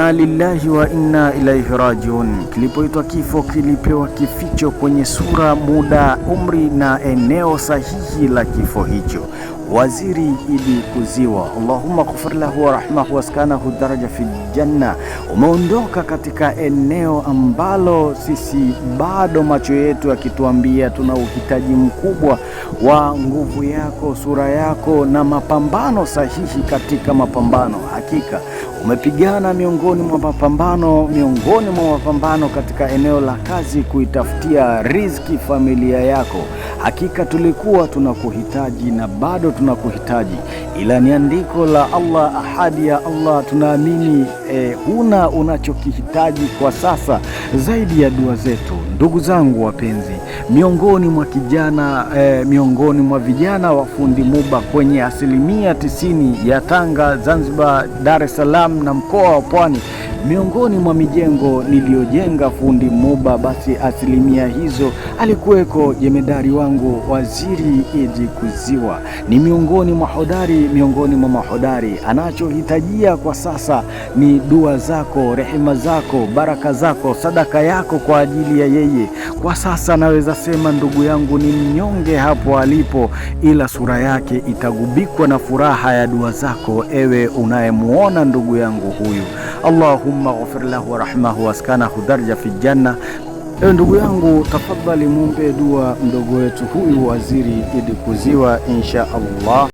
Inna lillahi wa inna ilaihi rajiun. Kilipoitwa kifo kilipewa kificho kwenye sura, muda, umri na eneo sahihi la kifo hicho. Waziri Idi Kuziwa, Allahumma ghfir lahu wa rahmahu waskanahu daraja fi janna, umeondoka katika eneo ambalo sisi bado macho yetu yakituambia tuna uhitaji mkubwa wa nguvu yako, sura yako na mapambano sahihi katika mapambano. Hakika umepigana miongoni mwa mapambano katika eneo la kazi, kuitafutia riziki familia yako. Hakika tulikuwa tunakuhitaji na bado tunakuhitaji, ila ni andiko la Allah, ahadi ya Allah. Tunaamini huna unachokihitaji kwa sasa zaidi ya dua zetu. Ndugu zangu wapenzi, miongoni mwa vijana wa fundi Muba kwenye 90% ya Tanga, Zanzibar, Dar es Salaam na mkoa wa Pwani, miongoni mwa mijengo niliyojenga fundi Muba, basi 10% hizo alikuweko jemedari wangu Waziri Idi Kuziwa. Ni miongoni mwa mahodari. Anachohitajia kwa sasa ni dua zako, rehema zako, baraka zako, sadaka yako kwa ajili ya yeye. Kwa sasa naweza sema ndugu yangu ni mnyonge hapo alipo, ila sura yake itagubikwa na furaha ya dua zako, ewe unayemuona ndugu yangu huyu. Allahumma ghfir lahu wa rahmahu waskanahu daraja fi janna. Ewe ndugu yangu, tafadhali mumpe dua mdogo wetu huyu Waziri Idi Kuziwa insha Allah.